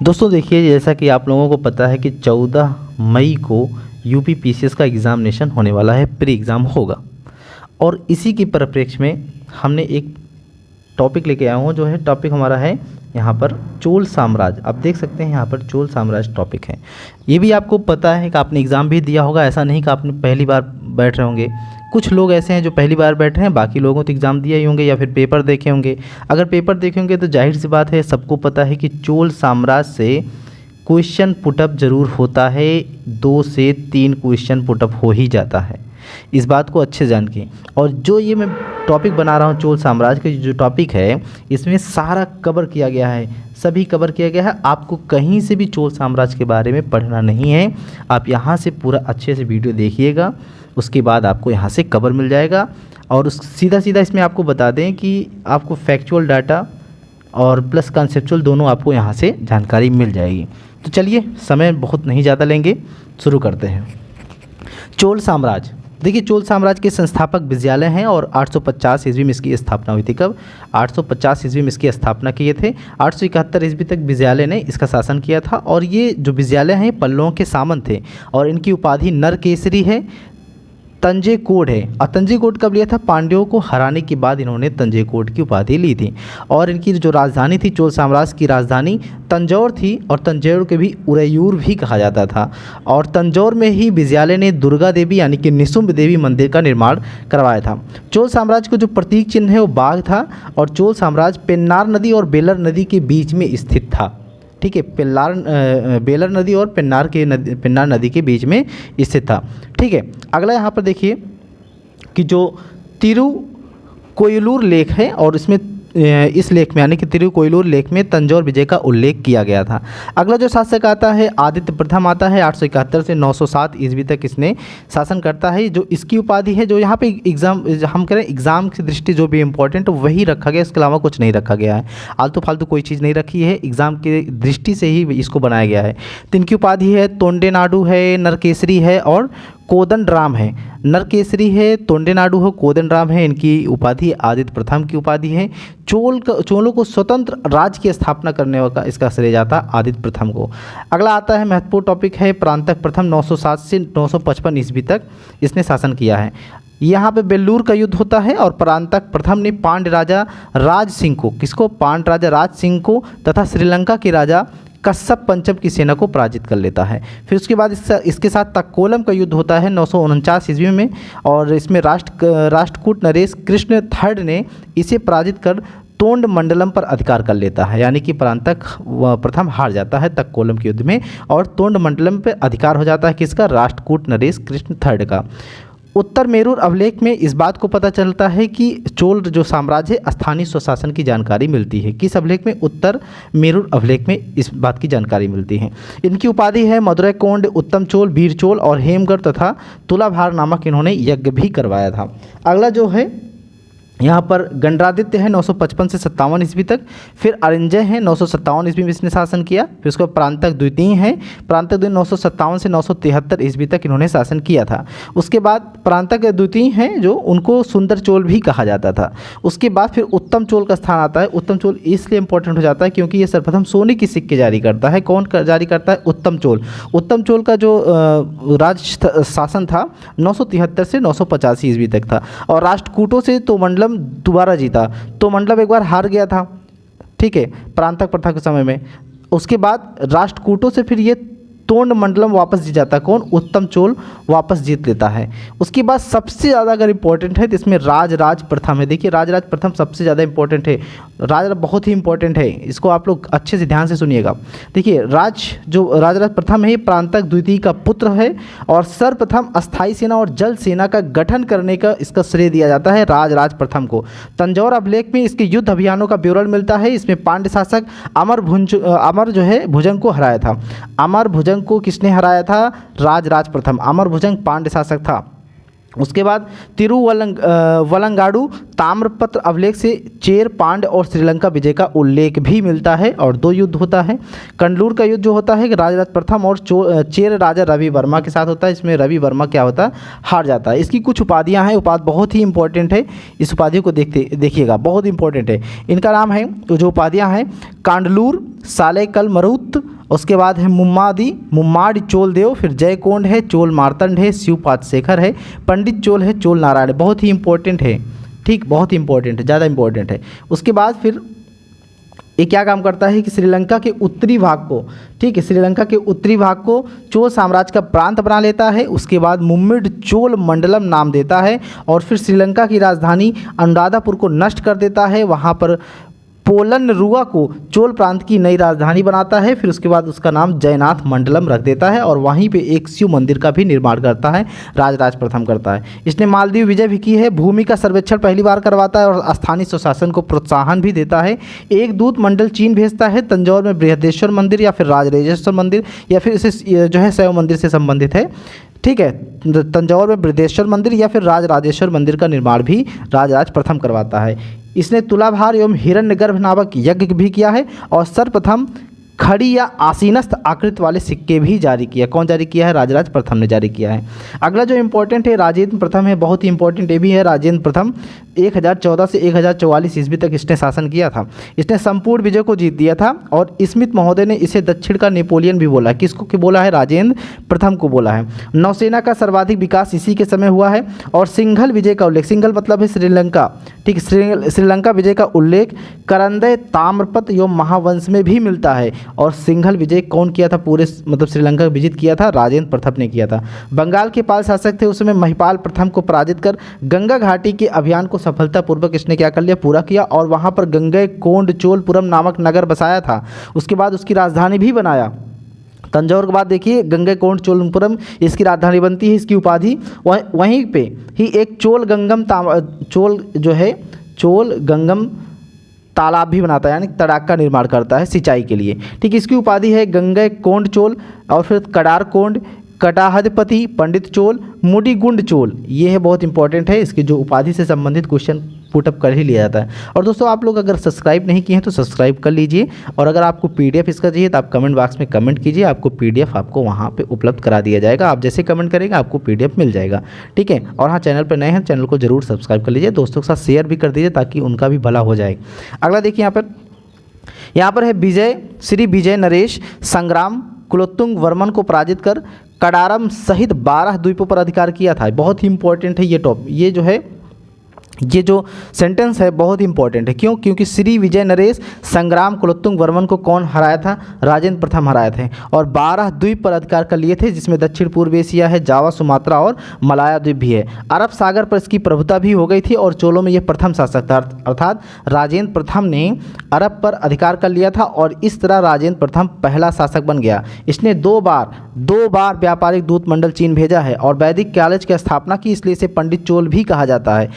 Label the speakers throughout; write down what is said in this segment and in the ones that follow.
Speaker 1: दोस्तों देखिए, जैसा कि आप लोगों को पता है कि 14 मई को यूपी पीसीएस का एग्ज़ामिनेशन होने वाला है, प्री एग्ज़ाम होगा। और इसी के परिप्रेक्ष्य में हमने एक टॉपिक लेके आया हूँ, जो है टॉपिक हमारा है यहाँ पर चोल साम्राज्य। आप देख सकते हैं यहाँ पर चोल साम्राज्य टॉपिक है। ये भी आपको पता है कि आपने एग्ज़ाम भी दिया होगा, ऐसा नहीं कि आपने पहली बार बैठ रहे होंगे। कुछ लोग ऐसे हैं जो पहली बार बैठे हैं, बाकी लोगों तो एग्ज़ाम दिए ही होंगे या फिर पेपर देखे होंगे। अगर पेपर देखे होंगे तो जाहिर सी बात है, सबको पता है कि चोल साम्राज्य से क्वेश्चन पुटअप ज़रूर होता है, 2 से 3 क्वेश्चन पुटअप हो ही जाता है। इस बात को अच्छे जान के, और जो ये मैं टॉपिक बना रहा हूँ चोल साम्राज्य का जो टॉपिक है, इसमें सारा कवर किया गया है, सभी कवर किया गया है। आपको कहीं से भी चोल साम्राज्य के बारे में पढ़ना नहीं है। आप यहाँ से पूरा अच्छे से वीडियो देखिएगा, उसके बाद आपको यहाँ से कवर मिल जाएगा। और उस सीधा सीधा इसमें आपको बता दें कि आपको फैक्चुअल डाटा और प्लस कॉन्सेप्चुअल दोनों आपको यहाँ से जानकारी मिल जाएगी। तो चलिए, समय बहुत नहीं ज़्यादा लेंगे, शुरू करते हैं। चोल साम्राज्य, देखिए चोल साम्राज्य के संस्थापक विजयालय हैं और 850 ईस्वी में इसकी स्थापना हुई थी। कब? 850 ईस्वी में इसकी स्थापना किए थे। 871 ईस्वी तक विजयालय ने इसका शासन किया था। और ये जो विजयालय हैं पल्लवों के सामंत थे और इनकी उपाधि नरकेसरी है, तंजेकोट है। और तंजेकोट कब लिया था? पांड्यों को हराने के बाद इन्होंने तंजेकोट की उपाधि ली थी। और इनकी जो राजधानी थी, चोल साम्राज्य की राजधानी तंजौर थी, और तंजौर के भी उरयूर भी कहा जाता था। और तंजौर में ही विजयालय ने दुर्गा देवी यानी कि निशुंभ देवी मंदिर का निर्माण करवाया था। चोल साम्राज्य का जो प्रतीक चिन्ह है वो बाघ था। और चोल साम्राज्य पेन्नार नदी और बेलर नदी के बीच में स्थित था। ठीक है, बेलर नदी और पेन्नार नदी के बीच में स्थित था। ठीक है, अगला यहाँ पर देखिए कि जो तिरुकोयलूर लेख है, और इसमें इस लेख में यानी कि तिरुकोयलूर लेख में तंजौर विजय का उल्लेख किया गया था। अगला जो शासक आता है आदित्य प्रथम आता है। 871 से 907 ईस्वी तक इसने शासन करता है। जो इसकी उपाधि है, जो यहाँ पे एग्ज़ाम हम करें एग्ज़ाम की दृष्टि जो भी इम्पोर्टेंट वही रखा गया, इसके अलावा कुछ नहीं रखा गया है। आलतू फालतू कोई चीज़ नहीं रखी है, एग्ज़ाम की दृष्टि से ही इसको बनाया गया है। तो इनकी उपाधि है तोंडे नाडु है, नरकेसरी है और कोदंडराम है। नरकेसरी है, तोंडे नाडु है, कोदंडराम है। इनकी उपाधि आदित्य प्रथम की उपाधि है। चोलों को स्वतंत्र राज्य की स्थापना करने का इसका श्रेय जाता आदित्य प्रथम को। अगला आता है महत्वपूर्ण टॉपिक है परांतक प्रथम। 907 से 955 ईस्वी तक इसने शासन किया है। यहाँ पे बेल्लूर का युद्ध होता है और परांतक प्रथम ने पांड्य राजा राज सिंह को, किसको? पांड्य राजा राज सिंह को तथा श्रीलंका के राजा कश्यप पंचम की सेना को पराजित कर लेता है। फिर उसके बाद इसके साथ तक्कोलम का युद्ध होता है 949 ईस्वी में, और इसमें राष्ट्रकूट नरेश कृष्ण थर्ड ने इसे पराजित कर तोंड मंडलम पर अधिकार कर लेता है। यानी कि परांतक प्रथम हार जाता है तक्कोलम के युद्ध में, और तोंड मंडलम पर अधिकार हो जाता है किसका? राष्ट्रकूट नरेश कृष्ण थर्ड का। उत्तर मेरूर अभिलेख में इस बात को पता चलता है कि चोल जो साम्राज्य है स्थानीय स्वशासन की जानकारी मिलती है। किस अभिलेख में? उत्तर मेरूर अभिलेख में इस बात की जानकारी मिलती है। इनकी उपाधि है मदुरै कोंड, उत्तम चोल, वीर चोल और हेमगढ़ तथा तुलाभार नामक इन्होंने यज्ञ भी करवाया था। अगला जो है यहाँ पर गंडरादित्य है 955 से 57 ईस्वी तक। फिर अरिंजय है 957 ईस्वी में इसने शासन किया। फिर उसके बाद परांतक द्वितीय है, परांतक द्वितीय 957 से 973 ईस्वी तक इन्होंने शासन किया था। उसके बाद परांतक द्वितीय हैं जो उनको सुंदर चोल भी कहा जाता था। उसके बाद फिर उत्तम चोल का स्थान आता है। उत्तम चोल इसलिए इंपॉर्टेंट हो जाता है क्योंकि ये सर्वप्रथम सोने की सिक्के जारी करता है। कौन जारी करता है? उत्तम चोल। उत्तम चोल का जो राज शासन था 973 से 985 ईस्वी तक था। और राष्ट्रकूटों से तो मंडलम दोबारा जीता, तो मंडलम एक बार हार गया था, ठीक है, परांतक प्रथा के समय में। उसके बाद राष्ट्रकूटों से फिर ये तोंड मंडलम वापस जीत जाता है। कौन? उत्तम चोल वापस जीत लेता है। उसके बाद सबसे ज़्यादा अगर इंपॉर्टेंट है तो इसमें राजराज प्रथम है। देखिए राजराज प्रथम सबसे ज़्यादा इंपॉर्टेंट है, राज बहुत ही इंपॉर्टेंट है, इसको आप लोग अच्छे से ध्यान से सुनिएगा। देखिए राजराज प्रथम है, प्रांतक द्वितीय का पुत्र है और सर्वप्रथम अस्थायी सेना और जल सेना का गठन करने का इसका श्रेय दिया जाता है राजराज प्रथम को। तंजौर अभिलेख में इसके युद्ध अभियानों का विवरण मिलता है। इसमें पांड्य शासक अमर जो है भुजंग को हराया था। अमर भुजंग को किसने हराया था? राजराज प्रथम। अमर भुजंग पांड्य शासक था। उसके बाद तिरुवलंगाडु ताम्रपत्र अभिलेख से चेर पांड्य और श्रीलंका विजय का उल्लेख भी मिलता है और 2 युद्ध होता है। कंडलूर का युद्ध जो होता है राजराज प्रथम और चेर राजा रवि वर्मा के साथ होता है। इसमें रवि वर्मा क्या होता है, हार जाता है। इसकी कुछ उपाधियां हैं, उपाधि बहुत ही इंपॉर्टेंट है, इस उपाधि को देखिएगा, बहुत इंपॉर्टेंट है। इनका नाम है, तो जो उपाधियाँ हैं, कांडलूर, सालेकल मरुत, उसके बाद है मुम्माडी चोल देव, फिर जयकोंड है, चोल मार्तंड है, शिवपाद शेखर है, पंडित चोल है, चोल नारायण। बहुत ही इंपॉर्टेंट है, ठीक, बहुत ही इंपॉर्टेंट है, ज़्यादा इंपॉर्टेंट है। उसके बाद फिर ये क्या काम करता है कि श्रीलंका के उत्तरी भाग को, ठीक है, श्रीलंका के उत्तरी भाग को चोल साम्राज्य का प्रांत बना लेता है। उसके बाद मुम्मिड चोल मंडलम नाम देता है और फिर श्रीलंका की राजधानी अनुराधापुर को नष्ट कर देता है। वहाँ पर पोलनरुआ को चोल प्रांत की नई राजधानी बनाता है। फिर उसके बाद उसका नाम जयनाथ मंडलम रख देता है और वहीं पे एक शिव मंदिर का भी निर्माण करता है, राजराज प्रथम करता है। इसने मालदीव विजय भी की है, भूमि का सर्वेक्षण पहली बार करवाता है और स्थानीय स्वशासन को प्रोत्साहन भी देता है। एक दूत मंडल चीन भेजता है, तंजौर में बृहदेश्वर मंदिर या फिर राजराजेश्वर मंदिर या फिर इसे जो है शैव मंदिर से संबंधित है, ठीक है। तंजौर में बृहदेश्वर मंदिर या फिर राजराजेश्वर मंदिर का निर्माण भी राजराज प्रथम करवाता है। इसने तुलाभार एवं हिरण्यगर्भ नामक यज्ञ भी किया है और सर्वप्रथम खड़ी या आसीनस्थ आकृति वाले सिक्के भी जारी किया। कौन जारी किया है? राजराज प्रथम ने जारी किया है। अगला जो इंपॉर्टेंट है राजेंद्र प्रथम है, बहुत ही इंपॉर्टेंट ये भी है। राजेंद्र प्रथम 1014 से 1044 ईस्वी तक इसने शासन किया था। इसने संपूर्ण विजय को जीत दिया था और स्मिथ महोदय ने इसे दक्षिण का नेपोलियन भी बोला। किसको कि बोला है? राजेंद्र प्रथम को बोला है। नौसेना का सर्वाधिक विकास इसी के समय हुआ है और सिंघल विजय का उल्लेख, सिंघल मतलब है श्रीलंका, ठीक, श्रीलंका विजय का उल्लेख करंदय ताम्रपत्र एवं महावंश में भी मिलता है। और सिंघल विजय कौन किया था? पूरे मतलब श्रीलंका विजित किया था राजेंद्र प्रथम ने किया था। बंगाल के पाल शासक थे उसमें महिपाल प्रथम को पराजित कर गंगा घाटी के अभियान को सफलतापूर्वक इसने क्या कर लिया? पूरा किया और वहाँ पर गंगैकोंडचोलपुरम नामक नगर बसाया था। उसके बाद उसकी राजधानी भी बनाया। तंजौर के बाद देखिए गंगैकोंडचोलपुरम इसकी राजधानी बनती है। इसकी उपाधि वहीं पे ही एक चोल गंगम तालाब भी बनाता है, यानी तड़ाक का निर्माण करता है सिंचाई के लिए, ठीक। इसकी उपाधि है गंगैकोंडचोल और फिर कडारकोंड, कटाहदपति, पंडित चोल, मुडीगुंड चोल। ये है बहुत इंपॉर्टेंट है, इसकी जो उपाधि से संबंधित क्वेश्चन पुटअप कर ही लिया जाता है। और दोस्तों आप लोग अगर सब्सक्राइब नहीं किए हैं तो सब्सक्राइब कर लीजिए और अगर आपको पीडीएफ इसका चाहिए तो आप कमेंट बॉक्स में कमेंट कीजिए, आपको पीडीएफ आपको वहाँ पे उपलब्ध करा दिया जाएगा। आप जैसे कमेंट करेंगे आपको पीडीएफ मिल जाएगा, ठीक है। और हाँ, चैनल पर नए हैं चैनल को जरूर सब्सक्राइब कर लीजिए, दोस्तों के साथ शेयर भी कर दीजिए ताकि उनका भी भला हो जाए। अगला देखिए यहाँ पर है श्री विजय नरेश संग्राम कुलोत्तुंग वर्मन को पराजित कर कडारम सहित 12 द्वीपों पर अधिकार किया था। बहुत ही इंपॉर्टेंट है ये जो सेंटेंस है बहुत ही इंपॉर्टेंट है। क्यों? क्योंकि श्री विजय नरेश संग्राम कुलोत्तुंग वर्मन को कौन हराया था? राजेंद्र प्रथम हराए थे और 12 द्वीप पर अधिकार कर लिए थे, जिसमें दक्षिण पूर्व एशिया है, जावा, सुमात्रा और मलाया द्वीप भी है। अरब सागर पर इसकी प्रभुता भी हो गई थी और चोलों में यह प्रथम शासक था, अर्थात राजेंद्र प्रथम ने अरब पर अधिकार कर लिया था और इस तरह राजेंद्र प्रथम पहला शासक बन गया। इसने दो बार व्यापारिक दूत मंडल चीन भेजा है और वैदिक कॉलेज की स्थापना की, इसलिए इसे पंडित चोल भी कहा जाता है।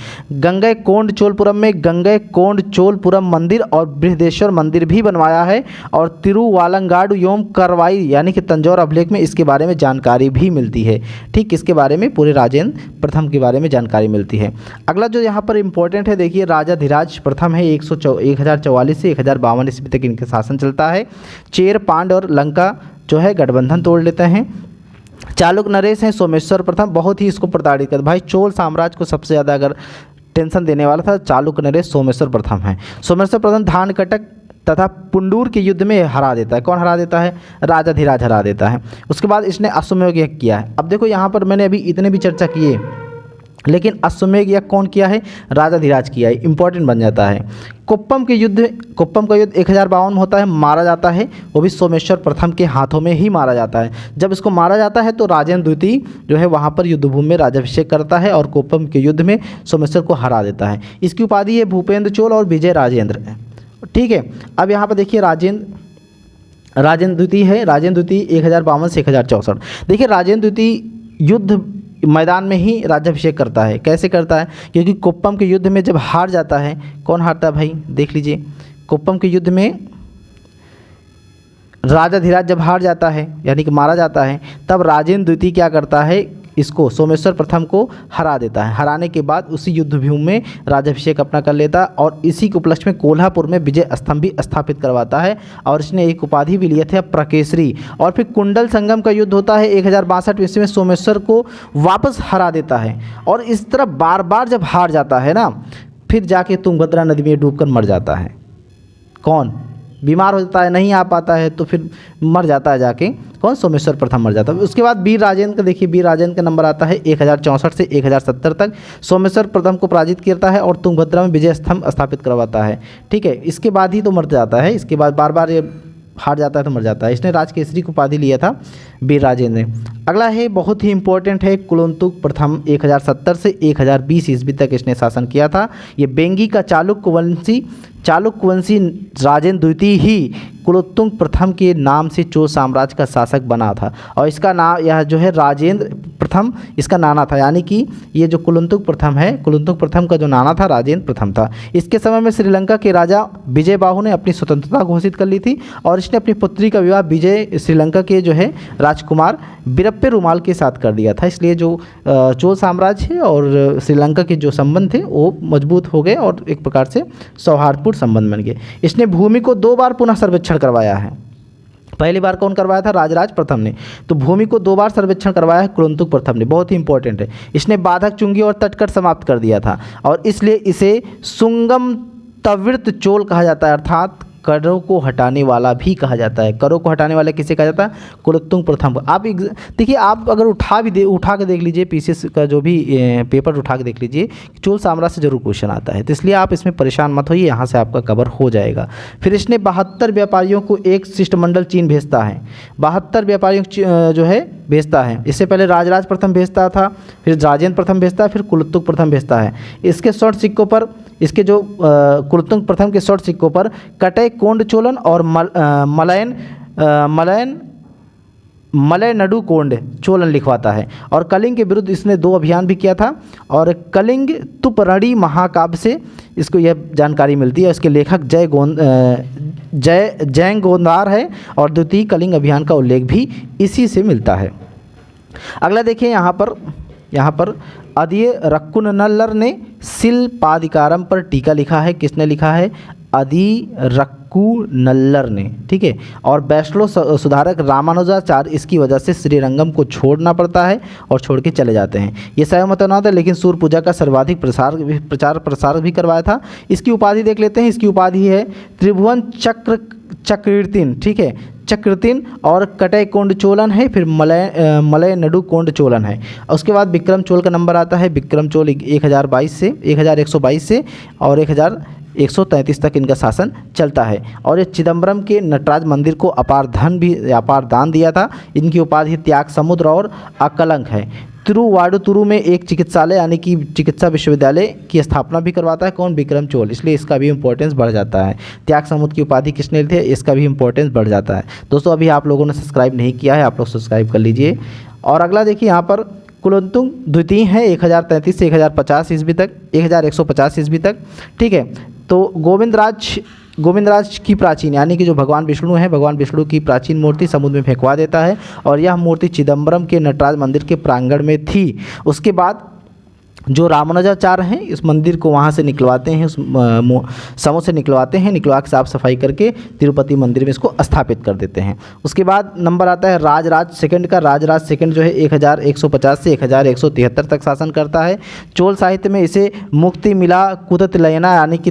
Speaker 1: गंगैकोंडचोलपुरम में गंगैकोंडचोलपुरम मंदिर और बृहदेश्वर मंदिर भी बनवाया है और तिरुवालंगाडु एवं करवाई यानी कि तंजौर अभिलेख में इसके बारे में जानकारी भी मिलती है, ठीक। इसके बारे में पूरे राजेंद्र प्रथम के बारे में जानकारी मिलती है। अगला जो यहाँ पर इंपॉर्टेंट है देखिए राजाधिराज प्रथम है, 1044 से 1052 ईस्वी तक इनका शासन चलता है। चेर पांड्य और लंका जो है गठबंधन तोड़ लेते हैं। चालुक्य नरेश हैं सोमेश्वर प्रथम, बहुत ही इसको प्रताड़ित कर, भाई चोल साम्राज्य को सबसे ज़्यादा अगर टेंशन देने वाला था चालुक्य नरेश सोमेश्वर प्रथम है। सोमेश्वर प्रथम धानकटक तथा पुंडूर के युद्ध में हरा देता है। कौन हरा देता है? राजाधिराज हरा देता है। उसके बाद इसने अश्वमेध यज्ञ किया है। अब देखो यहाँ पर मैंने अभी इतने भी चर्चा किए, लेकिन अश्वमेध यज्ञ कौन किया है? राजाधिराज किया है, इंपॉर्टेंट बन जाता है। कुप्पम का युद्ध 1052 में होता है, मारा जाता है, वो भी सोमेश्वर प्रथम के हाथों में ही मारा जाता है। जब इसको मारा जाता है तो राजेंद्र द्वितीय जो है वहाँ पर युद्धभूमि में राज्याभिषेक करता है और कुप्पम के युद्ध में सोमेश्वर को हरा देता है। इसकी उपाधि है भूपेंद्र चोल और विजय राजेंद्र, ठीक है। अब यहाँ पर देखिए राजेंद्र द्वितीय है, राजेंद्र द्वितीय 1052 से 1064। देखिए राजेंद्र द्वितीय युद्ध मैदान में ही राज्याभिषेक करता है। कैसे करता है? क्योंकि कुप्पम के युद्ध में जब हार जाता है, कौन हारता है भाई? देख लीजिए, कुप्पम के युद्ध में राजाधिराज जब हार जाता है यानी कि मारा जाता है, तब राजेंद्र द्वितीय क्या करता है? इसको सोमेश्वर प्रथम को हरा देता है। हराने के बाद उसी युद्धभूमि में राज्याभिषेक अपना कर लेता है और इसी के उपलक्ष्य में कोल्हापुर में विजय स्तंभ भी स्थापित करवाता है और इसने एक उपाधि भी लिए थे प्रकेसरी। और फिर कुंडल संगम का युद्ध होता है 1062 ईस्वी में, सोमेश्वर को वापस हरा देता है। और इस तरह बार बार जब हार जाता है ना, फिर जाके तुंगभद्रा नदी में डूबकर मर जाता है। कौन? बीमार हो जाता है, नहीं आ पाता है, तो फिर मर जाता है जाके। कौन? सोमेश्वर प्रथम मर जाता है। उसके बाद वीर राजेंद्र का देखिए, वीर राजेंद्र का नंबर आता है 1064 से 1070 तक। सोमेश्वर प्रथम को पराजित करता है और तुंगभद्रा में विजय स्तंभ स्थापित करवाता है। ठीक है, इसके बाद ही तो मर जाता है, इसके बाद बार बार ये हार जाता है तो मर जाता है। इसने राजकेसरी को उपाधि लिया था वीर राजेंद्र ने। अगला है बहुत ही इंपॉर्टेंट है, कुलोत्तुंग प्रथम 1070 से 1020 ईस्वी तक इसने शासन किया था। ये बेंगी का चालुक्यवंशी राजेंद्र द्वितीय ही कुलोत्तुंग प्रथम के नाम से चोल साम्राज्य का शासक बना था और इसका नाम यह जो है राजेंद्र प्रथम इसका नाना था, यानी कि ये जो कुलोत्तुंग प्रथम है, कुलोत्तुंग प्रथम का जो नाना था राजेंद्र प्रथम था। इसके समय में श्रीलंका के राजा विजय बाहु ने अपनी स्वतंत्रता घोषित कर ली थी और इसने अपनी पुत्री का विवाह विजय श्रीलंका के जो है राजकुमार बिरप्पे रुमाल के साथ कर दिया था। इसलिए जो चोल साम्राज्य है और श्रीलंका के जो संबंध थे वो मजबूत हो गए और एक प्रकार से सौहार्दपूर्ण संबंध बन गए। इसने भूमि को 2 बार पुनः सर्वेक्षण करवाया है। पहली बार कौन करवाया था? राजराज प्रथम ने। तो भूमि को 2 बार सर्वेक्षण करवाया है कुलोत्तुंग प्रथम ने, बहुत ही इंपॉर्टेंट है। इसने बाधक, चुंगी और तटकट समाप्त कर दिया था और इसलिए इसे सुंगम तविर्त चोल कहा जाता है, अर्थात करों को हटाने वाला भी कहा जाता है। करों को हटाने वाला किसे कहा जाता है? कुलोत्तुंग प्रथम। आप देखिए, आप अगर उठा के देख लीजिए, पीसीएस का जो भी पेपर उठा के देख लीजिए, चोल साम्राज्य से जरूर क्वेश्चन आता है, तो इसलिए आप इसमें परेशान मत होइए, यहाँ से आपका कवर हो जाएगा। फिर इसने 72 व्यापारियों को एक शिष्टमंडल चीन भेजता है। 72 व्यापारियों जो है भेजता है। इससे पहले राजराज प्रथम भेजता था, फिर राजेंद्र प्रथम भेजता है, फिर कुलोत्तुंग प्रथम भेजता है। इसके शॉर्ट सिक्कों पर, इसके जो कुलोत्तुंग प्रथम के शॉर्ट सिक्कों पर कटय कोंड चोलन और मलय नडु कोंड चोलन लिखवाता है। और कलिंग के विरुद्ध इसने 2 अभियान भी किया था और कलिंग तुपरणी महाकाव्य से इसको यह जानकारी मिलती है। इसके लेखक जयंगोंदार है और द्वितीय कलिंग अभियान का उल्लेख भी इसी से मिलता है। अगला देखिए, यहाँ पर अदिय रक्कुनल्लर ने शिल्पाधिकारम पर टीका लिखा है। किसने लिखा है? अदि रक्कुनल्लर ने। ठीक है, और वैष्णव सुधारक रामानुजाचार्य इसकी वजह से श्रीरंगम को छोड़ना पड़ता है और छोड़ के चले जाते हैं। ये सहमत होना था, लेकिन सूर्य पूजा का सर्वाधिक प्रचार प्रसार भी करवाया था। इसकी उपाधि देख लेते हैं। इसकी उपाधि है त्रिभुवन चक्रवर्तीन। ठीक है, चक्रवर्तीन और कटय कोंड चोलन है, फिर मलय नडु कोंड चोलन है। उसके बाद विक्रम चोल का नंबर आता है। विक्रम चोल 1122 से और 1133 तक इनका शासन चलता है और ये चिदम्बरम के नटराज मंदिर को अपार दान दिया था। इनकी उपाधि त्याग समुद्र और अकलंक है। तिरुवाडुतुरु में एक चिकित्सालय यानी कि चिकित्सा विश्वविद्यालय की स्थापना भी करवाता है। कौन? विक्रम चोल। इसलिए इसका भी इंपॉर्टेंस बढ़ जाता है। त्याग समुद्र की उपाधि किसने ली थी? इसका भी इंपॉर्टेंस बढ़ जाता है। दोस्तों, अभी आप लोगों ने सब्सक्राइब नहीं किया है, आप लोग सब्सक्राइब कर लीजिए। और अगला देखिए, यहाँ पर कुलोत्तुंग द्वितीय है 1033 से 1050 ईस्वी तक, 1150 ईस्वी तक। ठीक है, तो गोविंदराज की प्राचीन, यानी कि जो भगवान विष्णु है, भगवान विष्णु की प्राचीन मूर्ति समुद्र में फेंकवा देता है और यह मूर्ति चिदम्बरम के नटराज मंदिर के प्रांगण में थी। उसके बाद जो रामानुजाचार्य हैं इस मंदिर को वहाँ से निकलवाते हैं, उस समुद्र से निकलवाते हैं, निकलवा के साफ सफाई करके तिरुपति मंदिर में इसको स्थापित कर देते हैं। उसके बाद नंबर आता है राजराज सेकंड का। राजराज सेकंड जो है 1150 से 1173 तक शासन करता है। चोल साहित्य में इसे मुक्ति मिला कुततिलयना यानी कि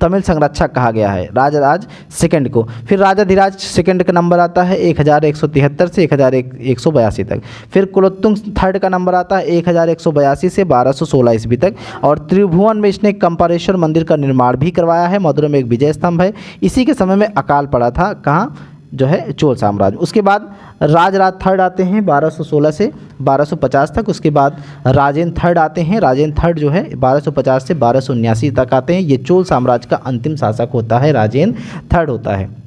Speaker 1: तमिल संरक्षक कहा गया है राजराज सेकंड को। फिर राजाधिराज सेकंड का नंबर आता है 1173 से 1182 तक। फिर कुलोत्तुंग थर्ड का नंबर आता है 1182 से 1216 ईस्वी तक। और त्रिभुवन में इसने कंपारेश्वर मंदिर का निर्माण भी करवाया है। मधुरा में एक विजय स्तंभ है। इसी के समय में अकाल पड़ा था, कहाँ? जो है चोल साम्राज्य। उसके बाद राजराज थर्ड आते हैं 1216 से 1250 तक। उसके बाद राजेंद्र थर्ड आते हैं। राजेंद्र थर्ड जो है 1250 से 1279 तक आते हैं। ये चोल साम्राज्य का अंतिम शासक होता है, राजेंद्र थर्ड होता है।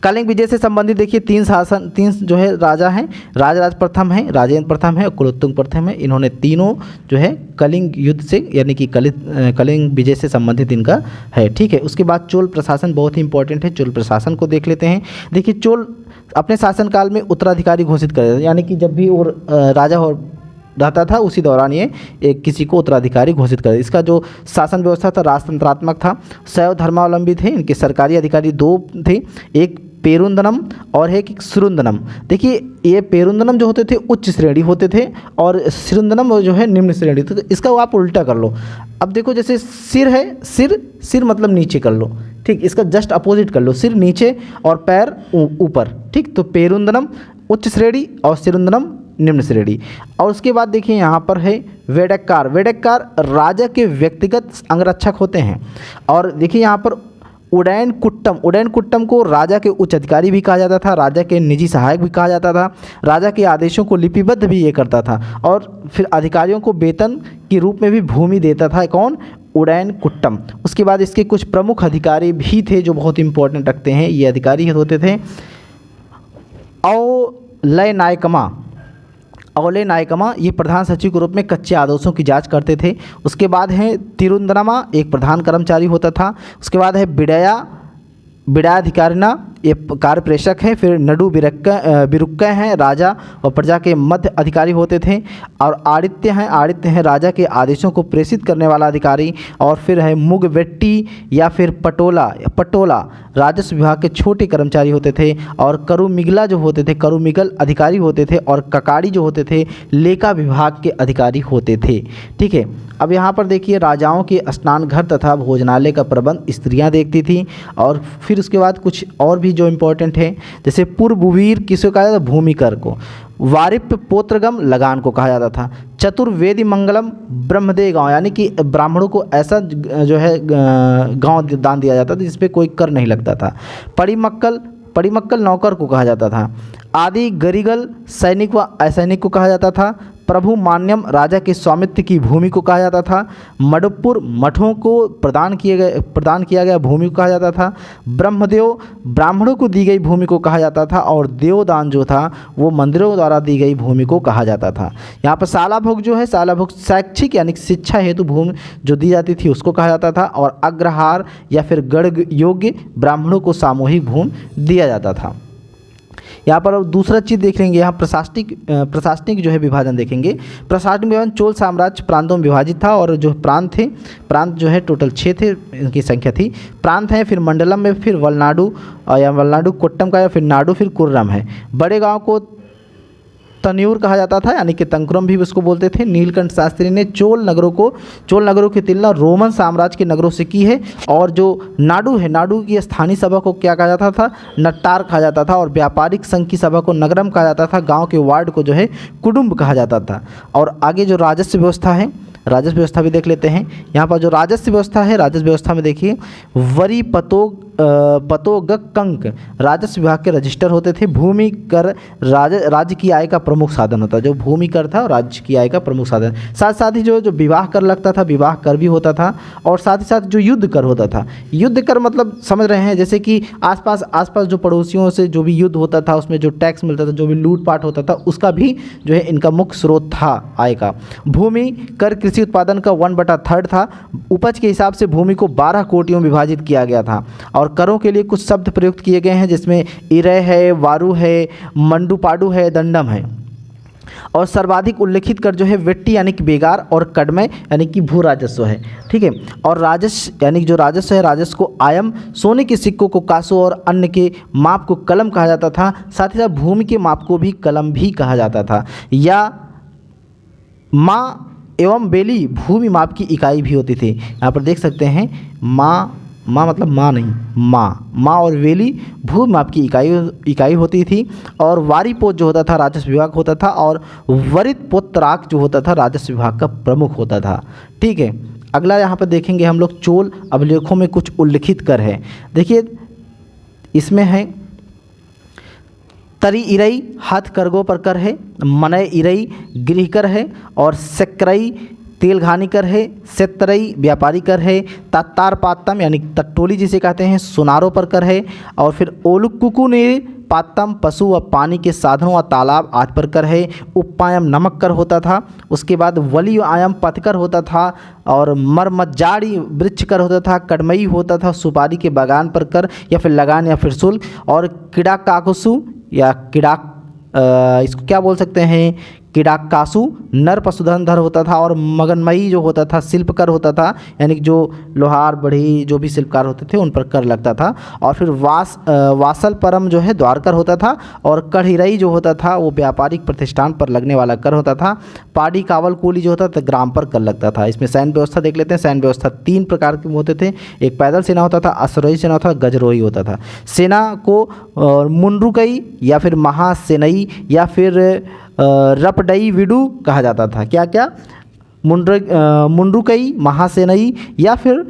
Speaker 1: कलिंग विजय से संबंधित देखिए 3 जो है राजा हैं। राजराज प्रथम है, राजेंद्र प्रथम है और कुलोत्तुंग प्रथम है। इन्होंने तीनों जो है कलिंग युद्ध से यानी कि कलिंग विजय से संबंधित इनका है। ठीक है, उसके बाद चोल प्रशासन बहुत ही इंपॉर्टेंट है। चोल प्रशासन को देख लेते हैं। देखिए, चोल अपने शासनकाल में उत्तराधिकारी घोषित कर देता था, यानी कि जब भी वो राजा हो रहता था उसी दौरान ये एक किसी को उत्तराधिकारी घोषित कर। इसका जो शासन व्यवस्था था राजतंत्रात्मक था, शैव धर्मावलंबी थे, इनके सरकारी अधिकारी दो थे, एक पेरुंदनम और एक सिरुंदनम। देखिए ये पेरुंदनम जो होते थे उच्च श्रेणी होते थे और सिरुंदनम जो है निम्न श्रेणी, तो इसका आप उल्टा कर लो। अब देखो जैसे सिर है, सिर मतलब नीचे कर लो, ठीक, इसका जस्ट अपोजिट कर लो, सिर नीचे और पैर ऊपर, ठीक। तो पेरुंदनम उच्च श्रेणी और सिरुंदनम निम्न श्रेणी। और उसके बाद देखिए यहाँ पर है वेडक्कार। वेडक्कार राजा के व्यक्तिगत अंगरक्षक होते हैं। और देखिए यहाँ पर उडैन कुट्टम, उडैन कुट्टम को राजा के उच्च अधिकारी भी कहा जाता था, राजा के निजी सहायक भी कहा जाता था, राजा के आदेशों को लिपिबद्ध भी ये करता था और फिर अधिकारियों को वेतन के रूप में भी भूमि देता था। कौन? उडैन कुट्टम। उसके बाद इसके कुछ प्रमुख अधिकारी भी थे जो बहुत इंपॉर्टेंट रखते हैं, ये अधिकारी होते थे औलय नायकमा। औले नायकमा ये प्रधान सचिव के रूप में कच्चे आदेशों की जांच करते थे। उसके बाद है तिरुंदनमा, एक प्रधान कर्मचारी होता था। उसके बाद है बिडाधिकारिना, ये कार्य प्रेषक है। फिर नडु बिरुक्का हैं, राजा और प्रजा के मध्य अधिकारी होते थे। और आदित्य हैं राजा के आदेशों को प्रेषित करने वाला अधिकारी। और फिर है मुगवेट्टी या फिर पटोला राजस्व विभाग के छोटे कर्मचारी होते थे। और करुमिगला जो होते थे, करुमिगल अधिकारी होते थे। और ककाड़ी जो होते थे लेखा विभाग के अधिकारी होते थे, ठीक है। अब यहाँ पर देखिए राजाओं के स्नान घर तथा भोजनालय का प्रबंध स्त्रियाँ देखती थी। और फिर उसके बाद कुछ और भी जो इम्पोर्टेंट है, जैसे पूर्ववीर किसे कहा जाता था? भूमिकर को। वारिप पोत्रगम लगान को कहा जाता था। चतुर्वेदी मंगलम ब्रह्मदेव गांव, यानी कि ब्राह्मणों को ऐसा जो है गांव दान दिया जाता था जिस पे कोई कर नहीं लगता था। पड़ीमक्कल नौकर को कहा जाता था। आदि गरिगल सैनिक व असैनिक को कहा जाता था। प्रभु मान्यम राजा के स्वामित्व की भूमि को कहा जाता था। मडपुर मठों को प्रदान किया गया भूमि को कहा जाता था। ब्रह्मदेव ब्राह्मणों को दी गई भूमि को कहा जाता था। और देवदान जो था वो मंदिरों द्वारा दी गई भूमि को कहा जाता था। यहाँ पर सालाभोग जो है, सालाभोग शैक्षिक यानी शिक्षा हेतु भूमि जो दी जाती थी उसको कहा जाता था। और अग्रहार या फिर गढ़ योग्य ब्राह्मणों को सामूहिक भूमि दिया जाता था। यहाँ पर दूसरा चीज़ देख लेंगे, यहाँ प्रशासनिक जो है विभाजन देखेंगे। प्रशासनिक विभाजन चोल साम्राज्य प्रांतों में विभाजित था। और जो प्रांत जो है टोटल 6 थे, इनकी संख्या थी। प्रांत है, फिर मंडलम में, फिर वलनाडु या वलनाडु कोट्टम का, या फिर नाडु, फिर कुर्रम है। बड़े गांव को तन्यूर कहा जाता था, यानी कि तंकुरम भी उसको बोलते थे। नीलकंठ शास्त्री ने चोल नगरों की तुलना रोमन साम्राज्य के नगरों से की है। और जो नाडु है, नाडु की स्थानीय सभा को क्या कहा जाता था? नट्टार कहा जाता था। और व्यापारिक संघ की सभा को नगरम कहा जाता था। गांव के वार्ड को जो है कुडुम्ब कहा जाता था। और आगे जो राजस्व व्यवस्था है, राजस्व व्यवस्था भी देख लेते हैं। यहाँ पर जो राजस्व व्यवस्था है, राजस्व व्यवस्था में देखिए वरी पतोगकंक राजस्व विभाग के रजिस्टर होते थे। भूमि कर राज्य की आय का प्रमुख साधन होता है। जो भूमि कर था राज्य की आय का प्रमुख साधन। साथ ही जो विवाह कर लगता था, विवाह कर भी होता था। और साथ ही साथ जो युद्ध कर होता था, युद्ध कर मतलब समझ रहे हैं, जैसे कि आसपास जो पड़ोसियों से जो भी युद्ध होता था उसमें जो टैक्स मिलता था, जो भी लूटपाट होता था, उसका भी जो है इनका मुख्य स्रोत था आय का। भूमि कर कृषि उत्पादन का 1/3 था। उपज के हिसाब से भूमि को 12 कोटियों में विभाजित किया गया था। और करों के लिए कुछ शब्द प्रयुक्त किए गए हैं, जिसमें इरय है, वारू है, मंडुपाडु है, दंडम है। और सर्वाधिक उल्लेखित कर जो है वेट्टी यानी कि बेगार और कड़मय यानी कि भू राजस्व है, ठीक है। और राजस्व यानी जो राजस्व है, राजस्व को आयम, सोने के सिक्कों को कासो और अन्य के माप को कलम कहा जाता था। साथ ही साथ भूमि के माप को भी कलम भी कहा जाता था। या माँ एवं बेली भूमि माप की इकाई भी होती थी। यहाँ पर देख सकते हैं माँ मतलब माँ नहीं, माँ और वेली भूमि माप की इकाई होती थी। और वारीपोत जो होता था राजस्व विभाग होता था। और वरित पोत्राक जो होता था राजस्व विभाग का प्रमुख होता था, ठीक है। अगला यहाँ पर देखेंगे हम लोग चोल अभिलेखों में कुछ उल्लिखित कर है। देखिए इसमें है तरी इरई हाथ करगो पर कर है, मनय इरई गृह कर है। और सक्करई तेल घानी कर है, सेतरई व्यापारी कर है। तत्तार पातम यानी तट्टोली जिसे कहते हैं सुनारों पर कर है। और फिर ओलुकुकु ने पातम पशु व पानी के साधनों व तालाब आदि पर कर है। उपायम नमक कर होता था। उसके बाद वली आयम पथकर होता था। और मरमजाड़ी वृक्ष कर होता था। कड़मई होता था सुपारी के बागान पर कर या फिर लगान या फिर शुल्क। और किड़ा काकुसु या किडाक, इसको क्या बोल सकते हैं, किडाक्कासु नर पशुधन धर होता था, और मगनमयी जो होता था शिल्पकर होता था, यानी कि जो लोहार बढ़ई जो भी शिल्पकार होते थे उन पर कर लगता था। और फिर वासल परम जो है द्वारकर होता था, और कढ़िरई जो होता था वो व्यापारिक प्रतिष्ठान पर लगने वाला कर होता था। पाड़ी कावल कूली जो होता था ग्राम पर कर लगता था। इसमें सैन्य व्यवस्था देख लेते हैं। सैन्य व्यवस्था 3 प्रकार के होते थे, एक पैदल सेना होता था, अश्वरोही सेना होता था, गजरोही होता था। सेना को मुंड्रुकई या फिर महासेनई या फिर रपडई विडू कहा जाता था। क्या क्या, मुंड्रुकई, महासेनई या फिर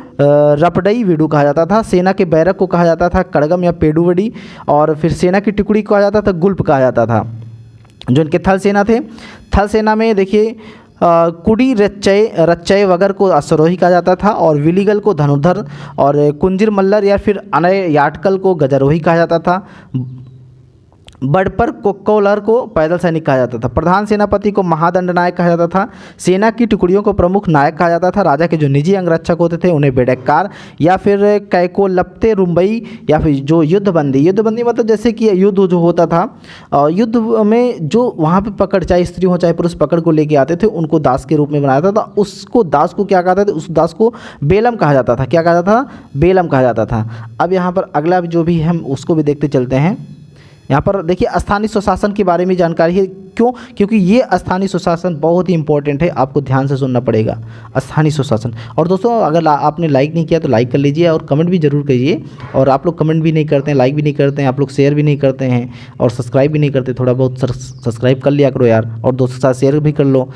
Speaker 1: रपडई विडू कहा जाता था। सेना के बैरक को कहा जाता था कड़गम या पेडुवड़ी, और फिर सेना की टुकड़ी को कहा जाता था गुल्प कहा जाता था। जो इनके थल सेना थे, थल सेना में देखिए कुड़ी रच्चय वगर को अश्वरोही कहा जाता था, और विलीगल को धनुर्धर, और कुंजिर मल्लर या फिर अनय याटकल को गजरोही कहा जाता था। बड़पर कोक्कोलर को पैदल सैनिक कहा जाता था। प्रधान सेनापति को महादंड नायक कहा जाता था। सेना की टुकड़ियों को प्रमुख नायक कहा जाता था। राजा के जो निजी अंगरक्षक होते थे उन्हें बेडक्कार या फिर कैको लपते रुम्बई, या फिर जो युद्धबंदी मतलब जैसे कि युद्ध जो होता था, युद्ध में जो वहाँ पे पकड़, चाहे स्त्री हो चाहे पुरुष पकड़ को लेके आते थे, उनको दास के रूप में बनाया जाता था। उसको दास को क्या कहते थे, उस दास को बेलम कहा जाता था। क्या कहा जाता था, बेलम कहा जाता था। अब यहाँ पर अगला जो भी हम उसको भी देखते चलते हैं। यहाँ पर देखिए स्थानीय स्वशासन के बारे में जानकारी है। क्यों? क्योंकि ये स्थानीय स्वशासन बहुत ही इंपॉर्टेंट है, आपको ध्यान से सुनना पड़ेगा स्थानीय स्वशासन। और दोस्तों अगर आपने लाइक नहीं किया तो लाइक कर लीजिए, और कमेंट भी ज़रूर कीजिए। और आप लोग कमेंट भी नहीं करते हैं, लाइक भी नहीं करते हैं, आप लोग शेयर भी नहीं करते हैं, और सब्सक्राइब भी नहीं करते। थोड़ा बहुत सब्सक्राइब कर लिया करो यार, और दोस्तों के साथ शेयर भी कर लो,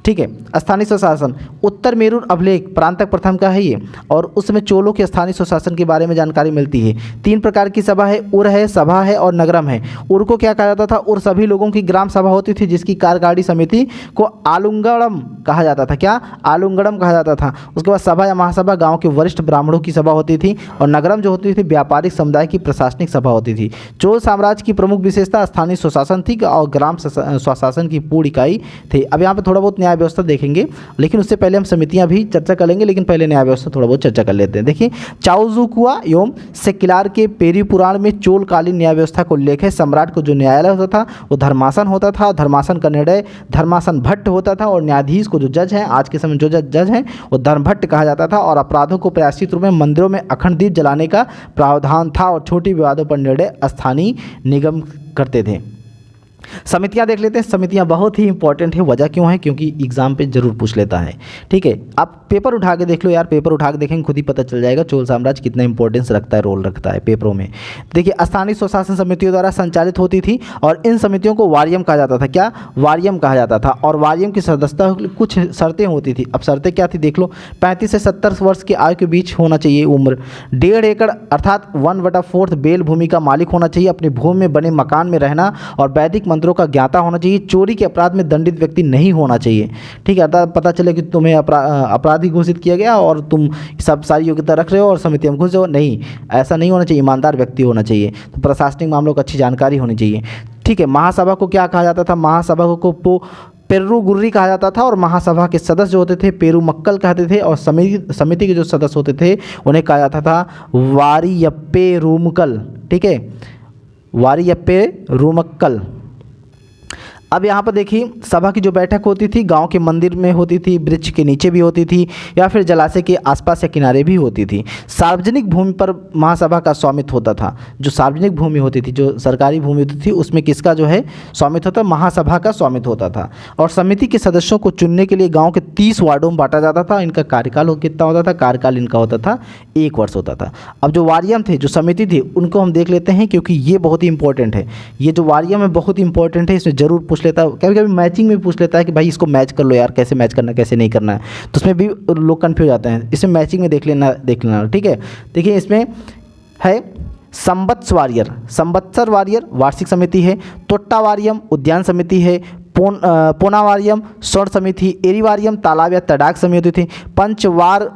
Speaker 1: ठीक है। स्थानीय स्वशासन उत्तर मेरुर अभिलेख प्रांतक प्रथम का है ये, और उसमें चोलों के स्थानीय स्वशासन के बारे में जानकारी मिलती है। 3 प्रकार की सभा है, उर है, सभा है और नगरम है। उर को क्या कहा जाता था, उर सभी लोगों की ग्राम सभा होती थी, जिसकी कार्यकारिणी समिति को आलुंगड़म कहा जाता था। क्या? आलुंगड़म कहा जाता था। उसके बाद सभा या महासभा गाँव के वरिष्ठ ब्राह्मणों की सभा होती थी, और नगरम जो होती थी व्यापारिक समुदाय की प्रशासनिक सभा होती थी। चोल साम्राज्य की प्रमुख विशेषता स्थानीय स्वशासन थी, और ग्राम स्वशासन की पूर्ण इकाई थी। अब यहाँ पर थोड़ा बहुत न्याय व्यवस्था देखेंगे, लेकिन उससे पहले हम समितियां भी चर्चा कर लेंगे, लेकिन पहले न्याय व्यवस्था थोड़ा बहुत चर्चा कर लेते हैं। देखिए चाउजुकुआ एवं सेक्युलर के पेरी पुराण में चोलकालीन न्याय व्यवस्था को उल्लेख है। सम्राट को जो न्यायालय होता था वो धर्मासन होता था। धर्मासन का निर्णय धर्मासन भट्ट होता था, और न्यायाधीश को जो जज हैं, आज के समय जो जज हैं वो धर्मभट्ट कहा जाता था। और अपराधों को प्रायश्चित रूप में मंदिरों में अखंड दीप जलाने का प्रावधान था, और छोटे विवादों पर निर्णय स्थानीय निगम करते थे। समितियां देख लेते हैं। समितियां बहुत ही इंपॉर्टेंट है। वजह क्यों है? क्योंकि एग्जाम पे जरूर पूछ लेता है, ठीक है। आप पेपर उठा के देख लो यार, पेपर उठा के देखेंगे खुद ही पता चल जाएगा चोल साम्राज्य कितना इंपॉर्टेंस रखता है, रोल रखता है पेपरों में। देखिए स्थानीय स्वशासन समितियों द्वारा संचालित होती थी, और इन समितियों को वारियम कहा जाता था। क्या? वारियम कहा जाता था। और वारियम की सदस्यता कुछ शर्तें होती थी। अब शर्तें क्या थी देख लो। 35 से 70 वर्ष की आयु के बीच होना चाहिए उम्र। 1.5 एकड़ अर्थात 1/4 बेल भूमि का मालिक होना चाहिए। अपनी भूमि में बने मकान में रहना, और वैदिक मंत्रों का ज्ञाता होना चाहिए। चोरी के अपराध में दंडित व्यक्ति नहीं होना चाहिए, ठीक है। अर्थात पता चले कि तुम्हें अपराधी घोषित किया गया और तुम सब सारी योग्यता रख रहे हो और समिति में घुस जाओ, नहीं, ऐसा नहीं होना चाहिए। ईमानदार व्यक्ति होना चाहिए। तो प्रशासनिक मामलों की अच्छी जानकारी होनी चाहिए, ठीक है। महासभा को क्या कहा जाता था? महासभा को पेरू गुर्री कहा जाता था, और महासभा के सदस्य जो होते थे पेरू मक्कल कहते थे, और समिति के जो सदस्य होते थे उन्हें कहा जाता था वारियप्पे रूमकल, ठीक है, वारियप्पे रूमक्कल। अब यहाँ पर देखिए सभा की जो बैठक होती थी गांव के मंदिर में होती थी, वृक्ष के नीचे भी होती थी, या फिर जलाशय के आसपास या किनारे भी होती थी। सार्वजनिक भूमि पर महासभा का स्वामित्व होता था। जो सार्वजनिक भूमि होती थी, जो सरकारी भूमि होती थी, उसमें किसका जो है स्वामित्व होता? महासभा का स्वामित्व होता था। और समिति के सदस्यों को चुनने के लिए गाँव के 30 वार्डों में बांटा जाता था। इनका कार्यकाल कितना होता था? कार्यकाल इनका होता था 1 वर्ष होता था। अब जो वारियम थे, जो समिति थी, उनको हम देख लेते हैं, क्योंकि ये बहुत ही इंपॉर्टेंट है। ये जो वारियम है बहुत ही इंपॉर्टेंट है, इसमें जरूर पूछ लेता है, कभी कभी मैचिंग में पूछ लेता है कि भाई इसको मैच कर लो यार, कैसे मैच करना कैसे नहीं करना है, तो उसमें भी लोग कन्फ्यूज जाते हैं। इसमें मैचिंग में देख लेना, ठीक है। देखिए इसमें है संवत्सर वारियर वार्षिक समिति है, तोट्टा वारियम उद्यान समिति है, पोना वारियम स्वर्ण समिति, एरी वारियम तालाब या तडाक समिति थी, पंचवार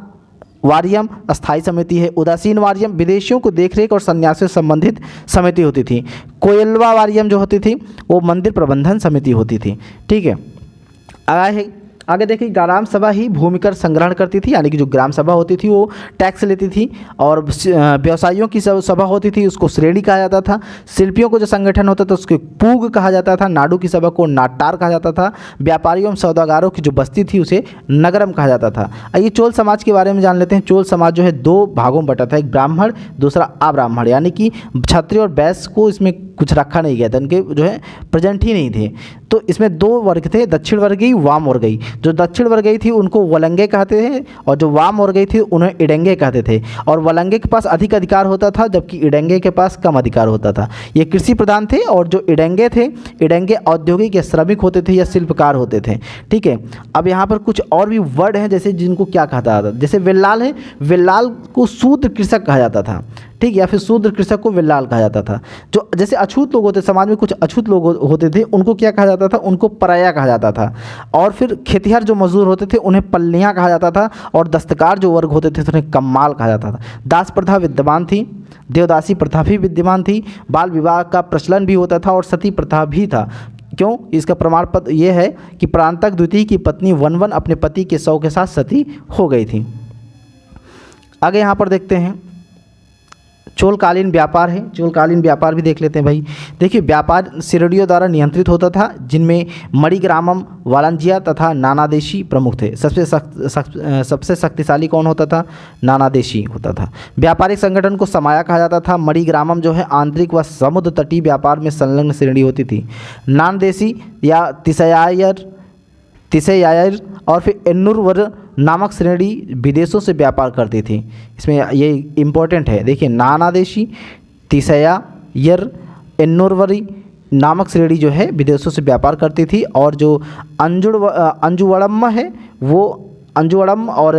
Speaker 1: वारियम अस्थाई समिति है, उदासीन वारियम विदेशियों को देखरेख और सन्यासियों से संबंधित समिति होती थी, कोयलवा वारियम जो होती थी वो मंदिर प्रबंधन समिति होती थी, ठीक है। आगे देखिए, ग्राम सभा ही भूमिकर संग्रहण करती थी, यानी कि जो ग्राम सभा होती थी वो टैक्स लेती थी। और व्यवसायियों की सभा होती थी, उसको श्रेणी कहा जाता था। शिल्पियों को जो संगठन होता था उसको पूग कहा जाता था। नाडू की सभा को नाटार कहा जाता था। व्यापारियों एवं सौदागारों की जो बस्ती थी उसे नगरम कहा जाता था। आइए चोल समाज के बारे में जान लेते हैं। चोल समाज जो है दो भागों में बटा था, एक ब्राह्मण, दूसरा अब्राह्मण, यानी कि क्षत्रिय और वैश्य को इसमें कुछ रखा नहीं गया था, उनके जो है प्रेजेंट ही नहीं थे। तो इसमें दो वर्ग थे, दक्षिण वर्गीय, वाम वर्गीय। जो दक्षिण वर्गीय थी उनको वलंगे कहते थे और जो वाम वर्गीय थी उन्हें इडेंगे कहते थे। और वलंगे के पास अधिक अधिकार होता था जबकि इडेंगे के पास कम अधिकार होता था। ये कृषि प्रधान थे। और जो इडेंगे थे, इडेंगे औद्योगिक या श्रमिक होते थे या शिल्पकार होते थे। ठीक है, अब यहाँ पर कुछ और भी वर्ड हैं जैसे जिनको क्या कहा जाता था। जैसे वेल्लाल है, वेल्लाल को शूद्र कृषक कहा जाता था। ठीक, या फिर शूद्र कृषक को वेल्लाल कहा जाता था। जो जैसे अछूत लोग होते, समाज में कुछ अछूत लोग होते थे, उनको क्या कहा जाता था, उनको पराया कहा जाता था। और फिर खेतिहर जो मजदूर होते थे उन्हें पल्लियाँ कहा जाता था। और दस्तकार जो वर्ग होते थे उन्हें कम्माल कहा जाता था। दास प्रथा विद्यमान थी, देवदासी प्रथा भी विद्यमान थी, बाल विवाह का प्रचलन भी होता था और सती प्रथा भी था। क्यों? इसका प्रमाण पत्र ये है कि प्रांतक द्वितीय की पत्नी वनवन अपने पति के शव के साथ सती हो गई थी। आगे यहाँ पर देखते हैं चोलकालीन व्यापार है। चोलकालीन व्यापार भी देख लेते हैं भाई। देखिए, व्यापार शिरडियों द्वारा नियंत्रित होता था, जिनमें मणिग्रामम, वालंजिया तथा नानादेशी प्रमुख थे। सबसे शक्तिशाली कौन होता था? नानादेशी होता था। व्यापारिक संगठन को समाया कहा जाता था। मणिग्रामम जो है आंतरिक व समुद्र तटीय व्यापार में संलग्न श्रेणी होती थी। नानदेशी या तिसैयायर और फिर एन्नुरवर नामक श्रेणी विदेशों से व्यापार करती थी। इसमें ये इम्पोर्टेंट है, देखिए, नानादेशी, तिसैयायर, एन्नुरवरी नामक श्रेणी जो है विदेशों से व्यापार करती थी। और जो अंजुवड़म है वो अंजुवड़म और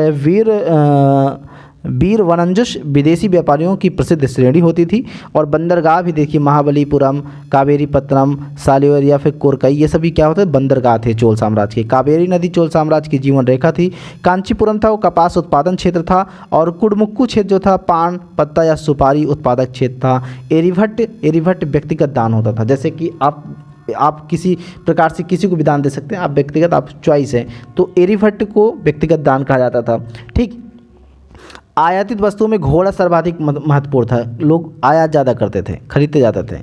Speaker 1: वीर वनंजुश विदेशी व्यापारियों की प्रसिद्ध श्रेणी होती थी। और बंदरगाह भी देखिए, महाबलीपुरम, कावेरीपत्तनम, सालियर या फिर कोरकई, ये सभी क्या होते हैं? बंदरगाह थे चोल साम्राज्य के। कावेरी नदी चोल साम्राज्य की जीवन रेखा थी। कांचीपुरम था वो कपास उत्पादन क्षेत्र था। और कुडमुक्कू क्षेत्र जो था पान, पत्ता या सुपारी उत्पादक क्षेत्र था। एरीभट्ट व्यक्तिगत दान होता था। जैसे कि आप किसी प्रकार से किसी को भी दान दे सकते हैं, आप व्यक्तिगत, आप चॉइस है। तो एरीभट्ट को व्यक्तिगत दान कहा जाता था। ठीक, आयातित वस्तुओं में घोड़ा सर्वाधिक महत्वपूर्ण था। लोग आयात ज़्यादा करते थे, खरीदते ज़्यादा थे।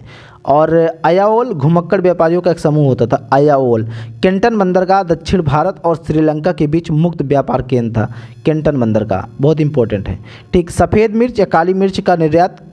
Speaker 1: और अयाओल घुमक्कड़ व्यापारियों का एक समूह होता था, अयाओल। केंटन बंदरगाह दक्षिण भारत और श्रीलंका के बीच मुक्त व्यापार केंद्र था। केंटन बंदरगाह बहुत इंपॉर्टेंट है। ठीक, सफ़ेद मिर्च या काली मिर्च का निर्यात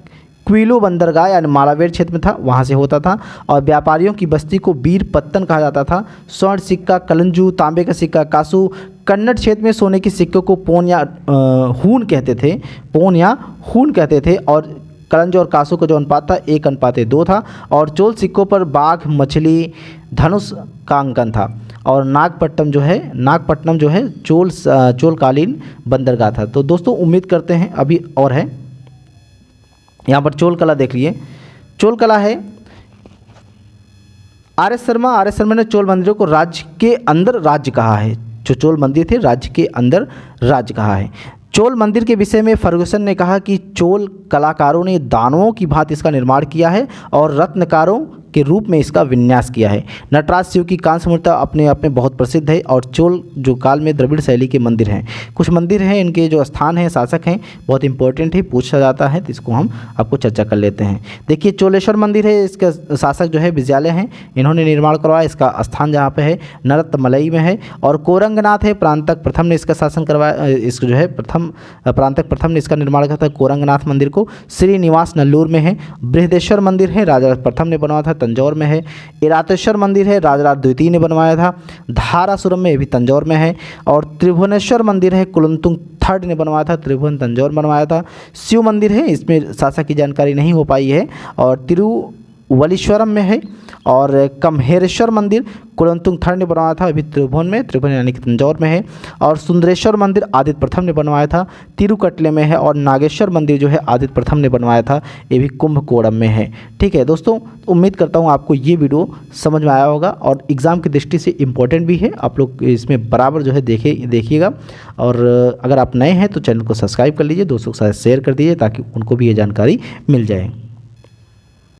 Speaker 1: क्विलो बंदरगाह यानी मालावेर क्षेत्र में था, वहाँ से होता था। और व्यापारियों की बस्ती को बीर पत्तन कहा जाता था। स्वर्ण सिक्का कलंजू, तांबे का सिक्का कासू। कन्नड़ क्षेत्र में सोने के सिक्के को पोन या हून कहते थे, पोन या हून कहते थे। और कलंज और कासू का जो अनुपात था 1:2 था। और चोल सिक्कों पर बाघ, मछली, धनुष का अंकन था। और नागपट्टनम जो है चोलकालीन बंदरगाह था। तो दोस्तों उम्मीद करते हैं अभी और है। यहाँ पर चोल कला देख लिए। चोल कला है आर.एस. शर्मा ने चोल मंदिरों को राज्य के अंदर राज्य कहा है। जो चोल मंदिर थे राज्य के अंदर राज्य कहा है। चोल मंदिर के विषय में फर्गुसन ने कहा कि चोल कलाकारों ने दानवों की भांति इसका निर्माण किया है और रत्नकारों के रूप में इसका विन्यास किया है। नटराज शिव की कांस्य मूर्ति अपने आप में बहुत प्रसिद्ध है। और चोल जो काल में द्रविड़ शैली के मंदिर हैं, कुछ मंदिर हैं, इनके जो स्थान हैं, शासक हैं, बहुत इंपॉर्टेंट है, पूछा जाता है, तो इसको हम आपको चर्चा कर लेते हैं। देखिए, चोलेश्वर मंदिर है, इसका शासक जो है विजयालय हैं, इन्होंने निर्माण करवाया। इसका स्थान जहाँ पे है नरतमलई में है। और कोरंगनाथ है, प्रांतक प्रथम ने इसका शासन करवाया, इसको जो है प्रांतक प्रथम ने इसका निर्माण किया था। कोरंगनाथ मंदिर को श्रीनिवास नल्लूर में है। बृहदेश्वर मंदिर है, राजा प्रथम ने बनवाया था, तंजौर में है। इरातेश्वर मंदिर है, राजराज द्वितीय ने बनवाया था, धारासुरम में, भी तंजौर में है। और त्रिभुवनेश्वर मंदिर है, कुलंतुंग थर्ड ने बनवाया था, त्रिभुवन तंजौर बनवाया था। शिव मंदिर है, इसमें शासक की जानकारी नहीं हो पाई है, और तिरुवलीश्वरम में है। और कम्हेरेश्वर मंदिर कुलंतुंग थर्ड ने बनवाया था, अभी त्रिभुवन में, त्रिभुवन यानी कि तंजौर में है। और सुंदरेश्वर मंदिर आदित्य प्रथम ने बनवाया था, तिरुकटले में है। और नागेश्वर मंदिर जो है आदित्य प्रथम ने बनवाया था, ये भी कुंभकोणम में है। ठीक है दोस्तों, उम्मीद करता हूँ आपको ये वीडियो समझ में आया होगा और एग्ज़ाम की दृष्टि से इम्पोर्टेंट भी है। आप लोग इसमें बराबर जो है देखिएगा। और अगर आप नए हैं तो चैनल को सब्सक्राइब कर लीजिए, दोस्तों के साथ शेयर कर दीजिए ताकि उनको भी ये जानकारी मिल जाए।